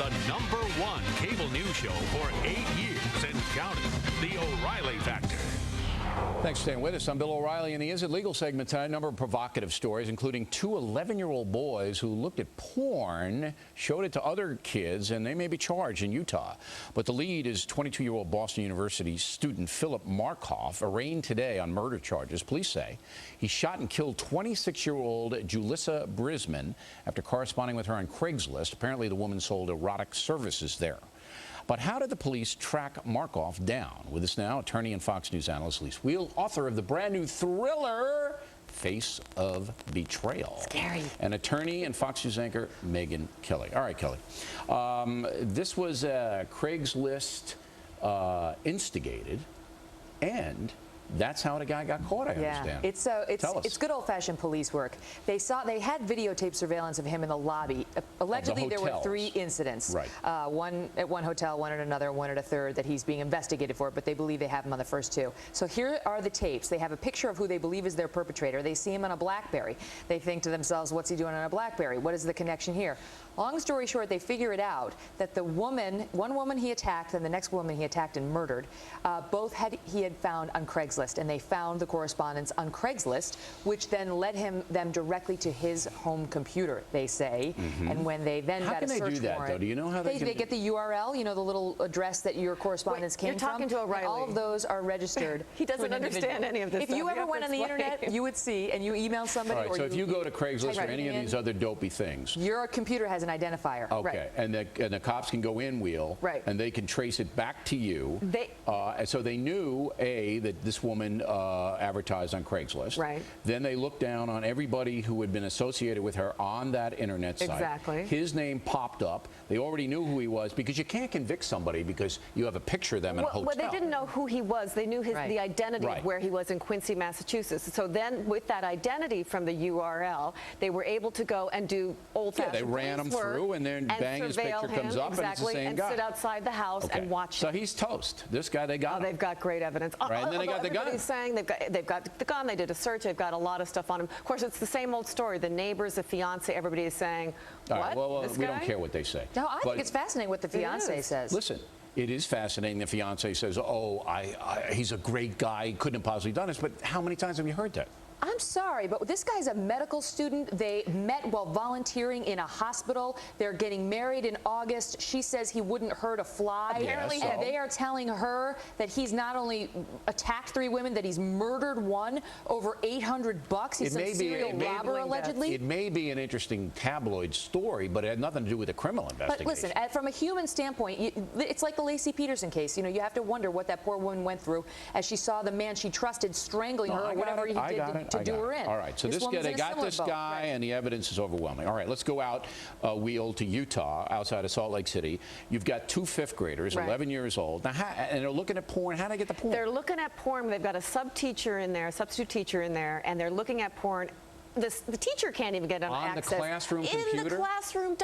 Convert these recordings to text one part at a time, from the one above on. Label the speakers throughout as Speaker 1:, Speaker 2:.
Speaker 1: the #1 cable news show for 8 years and counting, The O'Reilly Factor.
Speaker 2: Thanks for staying with us. I'm Bill O'Reilly, and the Is It Legal segment tonight. A number of provocative stories, including 2 11-year-old boys who looked at porn, showed it to other kids, and they may be charged in Utah. But the lead is 22-year-old Boston University student Philip Markoff, arraigned today on murder charges. Police say he shot and killed 26-year-old Julissa Brisman after corresponding with her on Craigslist. Apparently, the woman sold erotic services there. But how did the police track Markoff down? With us now, attorney and Fox News analyst Lis Wiehl, author of the brand new thriller, Face of Betrayal.
Speaker 3: Scary.
Speaker 2: And attorney and Fox News anchor, Megyn Kelly. All right, Kelly. This was Craigslist instigated, and that's how the guy got caught, I understand.
Speaker 4: It's good old-fashioned police work. They had videotape surveillance of him in the lobby. Allegedly, there were 3 incidents.
Speaker 2: Right.
Speaker 4: One at one hotel, one at another, one at a third that he's being investigated for, but they believe they have him on the first 2. So here are the tapes. They have a picture of who they believe is their perpetrator. They see him on a BlackBerry. They think to themselves, what's he doing on a BlackBerry? What is the connection here? Long story short, they figure it out that the woman, one woman he attacked and the next woman he attacked and murdered, he had found on Craigslist. And they found the correspondence on Craigslist, which then led them directly to his home computer, they say. And when they then got a search warrant.
Speaker 2: How can they do that, though? Do you know how they
Speaker 4: get the URL, you know, the little address that your correspondence came from?
Speaker 3: You're talking to O'Reilly.
Speaker 4: All of those are registered.
Speaker 3: He doesn't understand any of this
Speaker 4: stuff. If you ever went on the internet, you would see, and you email somebody.
Speaker 2: All right, so if you go to Craigslist or any of these other dopey things.
Speaker 4: Your computer has an identifier.
Speaker 2: Okay, and the cops can go in, Wheel, and they can trace it back to you. And so they knew, A, that this woman advertised on Craigslist.
Speaker 3: Right.
Speaker 2: Then they looked down on everybody who had been associated with her on that internet site.
Speaker 3: Exactly.
Speaker 2: His name popped up. They already knew who he was, because you can't convict somebody because you have a picture of them in a hotel.
Speaker 3: Well, they didn't know who he was. They knew the identity of where he was in Quincy, Massachusetts. So then with that identity from the URL, they were able to go and do old-fashioned
Speaker 2: they ran him through, and then bang, his picture comes up, and it's the same guy.
Speaker 3: And sit outside the house and watch him.
Speaker 2: So he's toast. This guy, they got him.
Speaker 3: They've got great evidence.
Speaker 2: Right, and then they got the gun.
Speaker 3: Everybody's saying they've got the gun. They did a search. They've got a lot of stuff on him. Of course, it's the same old story. The neighbors, the fiance, everybody is saying, what?
Speaker 2: All right, well,
Speaker 3: this
Speaker 2: we
Speaker 3: guy?
Speaker 2: don't care what they say.
Speaker 4: No, I think it's fascinating what the fiance says.
Speaker 2: Listen, it is fascinating. The fiance says, oh, he's a great guy. He couldn't have possibly done this. But how many times have you heard that?
Speaker 4: I'm sorry, but this guy's a medical student. They met while volunteering in a hospital. They're getting married in August. She says he wouldn't hurt a fly.
Speaker 3: Apparently,
Speaker 4: and they are telling her that he's not only attacked 3 women, that he's murdered one over $800. He's a serial robber, allegedly.
Speaker 2: It may be an interesting tabloid story, but it had nothing to do with a criminal investigation.
Speaker 4: But listen, from a human standpoint, it's like the Lacey Peterson case. You know, you have to wonder what that poor woman went through as she saw the man she trusted strangling her or whatever he did to do her in.
Speaker 2: All right, so they got this guy, and the evidence is overwhelming. All right, let's go out, Wheel, to Utah, outside of Salt Lake City. You've got 2 5th graders, 11 years old. Now, and they're looking at porn. How do they get the porn?
Speaker 3: They're looking at porn. They've got a substitute teacher in there, and they're looking at porn. The teacher can't even get access.
Speaker 2: On the classroom computer?
Speaker 3: In the classroom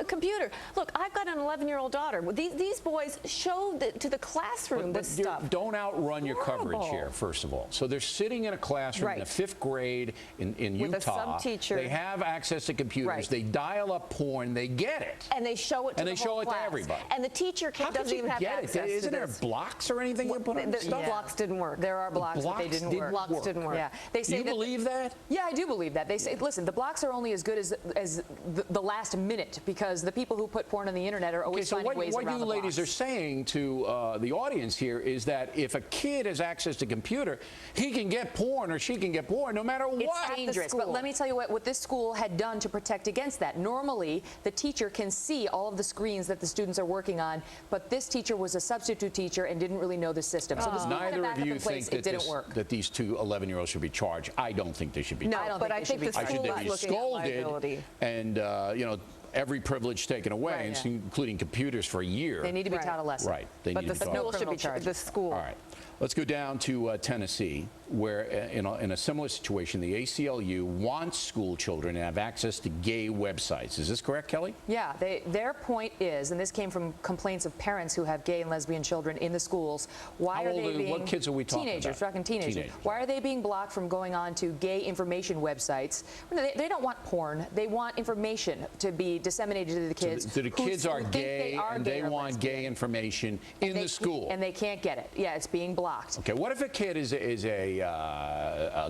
Speaker 3: computer. Look, I've got an 11-year-old daughter. These boys show to the classroom this stuff.
Speaker 2: Don't outrun your coverage here, first of all. So they're sitting in a classroom in the 5th grade in Utah.
Speaker 3: With a sub-teacher.
Speaker 2: They have access to computers. They dial up porn. They get it.
Speaker 3: And they show it to the whole class.
Speaker 2: To everybody.
Speaker 3: And the teacher doesn't even have access to this.
Speaker 2: Isn't there blocks or anything you put on
Speaker 3: the blocks didn't work. There are blocks, but they didn't work. Blocks didn't work.
Speaker 4: Yeah. They say
Speaker 2: do you believe that?
Speaker 4: Yeah, I do believe that. They say, listen, the blocks are only as good as the last minute, because the people who put porn on the internet are always finding ways around the blocks.
Speaker 2: What you ladies are saying to the audience here is that if a kid has access to a computer, he can get porn or she can get porn no matter what.
Speaker 4: It's dangerous, but let me tell you what this school had done to protect against that. Normally, the teacher can see all of the screens that the students are working on, but this teacher was a substitute teacher and didn't really know the system. So the school had a backup in place. It didn't work.
Speaker 2: That these 2 11-year-olds should be charged. I don't think they should be charged.
Speaker 3: No, but I think the school is looking at liability.
Speaker 2: And, you know, every privilege taken away, including computers for a year.
Speaker 4: They need to be taught a lesson.
Speaker 2: Right.
Speaker 3: But the school should be charged. The school.
Speaker 2: All right. Let's go down to Tennessee, where in a similar situation, the ACLU wants school children to have access to gay websites. Is this correct, Kelly?
Speaker 4: Yeah, their point is, and this came from complaints of parents who have gay and lesbian children in the schools. Why are they being
Speaker 2: what kids are we talking
Speaker 4: teenagers,
Speaker 2: about?
Speaker 4: fucking teenagers. Why are they being blocked from going on to gay information websites? They don't want porn. They want information to be disseminated to the kids.
Speaker 2: So the kids are gay and they want gay information in the school.
Speaker 4: And they can't get it. Yeah, it's being blocked.
Speaker 2: Okay, what if a kid is a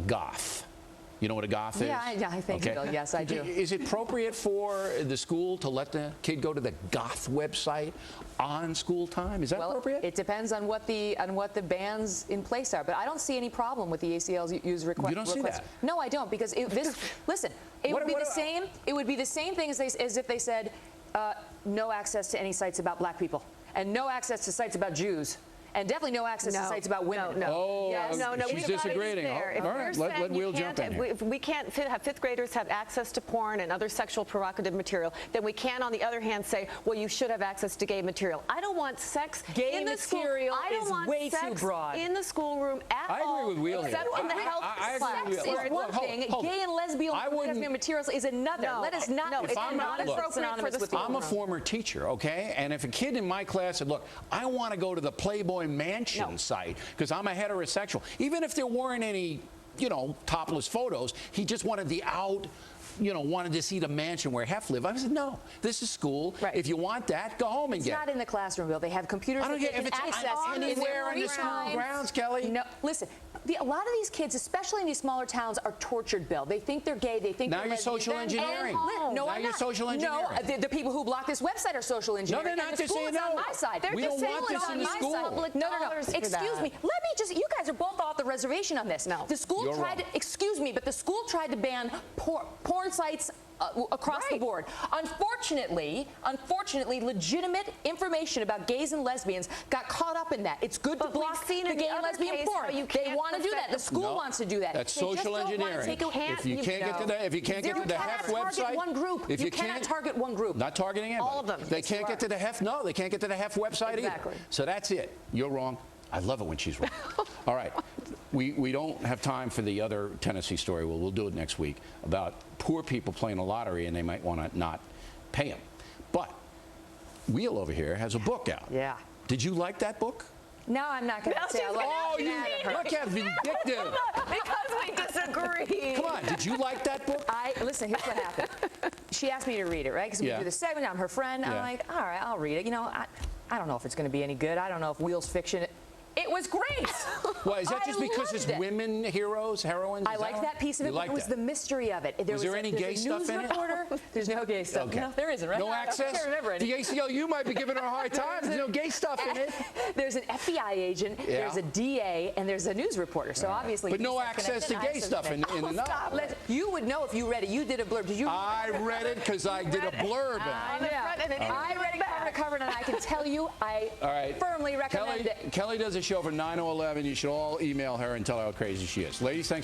Speaker 2: goth? You know what a goth is?
Speaker 4: Yeah, I think so. Yes, I do.
Speaker 2: Is it appropriate for the school to let the kid go to the goth website on school time? Is that appropriate?
Speaker 4: It depends on what the bans in place are, but I don't see any problem with the ACLU's request.
Speaker 2: You don't see that?
Speaker 4: No, I don't, because listen, it would be the same. It would be the same thing as if they said no access to any sites about black people and no access to sites about Jews. And definitely no access to sites about women.
Speaker 2: Oh,
Speaker 3: yes. No,
Speaker 2: she's disagreeing. All right, let Wiehl jump in here.
Speaker 3: If we can't have fifth graders have access to porn and other sexual provocative material, then we can, on the other hand, say, well, you should have access to gay material. I don't want sex in the school. I don't want
Speaker 4: way
Speaker 3: sex
Speaker 4: too broad
Speaker 3: in the schoolroom at all.
Speaker 2: I agree with Wiehl
Speaker 3: except
Speaker 2: here.
Speaker 3: in the health class.
Speaker 2: Sex
Speaker 4: is one thing. Gay and lesbian materials is another.
Speaker 3: No,
Speaker 4: Let us not.
Speaker 3: No, it's not appropriate for the school.
Speaker 2: I'm a former teacher, okay? And if a kid in my class said, look, I want to go to the Playboy Mansion site because I'm a heterosexual, even if there weren't any, topless photos, he just wanted wanted to see the mansion where Hef lived. I said, no, this is school. Right. If you want that, go home and get it.
Speaker 4: It's not in the classroom, Bill. They have computers that they can access
Speaker 2: anywhere in the school grounds, Kelly.
Speaker 4: No, listen. A lot of these kids, especially in these smaller towns, are tortured, Bill. They think they're gay. They think
Speaker 2: now you're social engineering.
Speaker 4: No,
Speaker 2: now you're social engineering.
Speaker 4: No, the people who block this website are social engineering.
Speaker 2: No, they're not. They're saying no.
Speaker 4: On my side.
Speaker 2: We don't want this in the school.
Speaker 4: No. Excuse me. Let me just. You guys are both off the reservation on this.
Speaker 3: No.
Speaker 4: The school tried to. Excuse me, but the school tried to ban porn sites across the board. Unfortunately, legitimate information about gays and lesbians got caught up in that. It's good to block the gay and lesbian porn. They want to do that. The school wants to do that.
Speaker 2: That's social engineering. If you can't get to the Hef website,
Speaker 4: one group. You cannot target one group.
Speaker 2: Not targeting anybody.
Speaker 3: All of them.
Speaker 2: They can't get to the Hef. No, they can't get to the Hef website either. So that's it. You're wrong. I love it when she's wrong. All right. We don't have time for the other Tennessee story. We'll do it next week about poor people playing the lottery and they might want to not pay them. But Wiehl over here has a book out.
Speaker 4: Yeah.
Speaker 2: Did you like that book?
Speaker 4: No, I'm not going to say I like
Speaker 2: it. Oh, you look how vindictive.
Speaker 3: Because we disagree.
Speaker 2: Come on, did you like that book?
Speaker 4: Listen, here's what happened. She asked me to read it, right? Because we do the segment. I'm her friend. I'm like, all right, I'll read it. I don't know if it's going to be any good. I don't know if Wiehl's fiction. It was great.
Speaker 2: Well, is that just because it's women heroines?
Speaker 4: I like that piece of it. It was the mystery of it.
Speaker 2: Was there any gay stuff in it?
Speaker 4: There's no gay stuff.
Speaker 2: Okay.
Speaker 4: No, there isn't, right?
Speaker 2: No access?
Speaker 4: I can't remember any.
Speaker 2: The ACLU might be giving her a hard time. There's no gay stuff in it.
Speaker 4: There's an FBI agent, there's a DA, and there's a news reporter. So obviously,
Speaker 2: but no access to gay stuff in the novel.
Speaker 4: You would know if you read it. You did a blurb. Did you?
Speaker 2: I read it because I did a blurb.
Speaker 4: I read it cover to cover, and I can tell you, I firmly recommend it.
Speaker 2: Kelly does a show for 9 or 11. You should all email her and tell her how crazy she is. Ladies, thanks.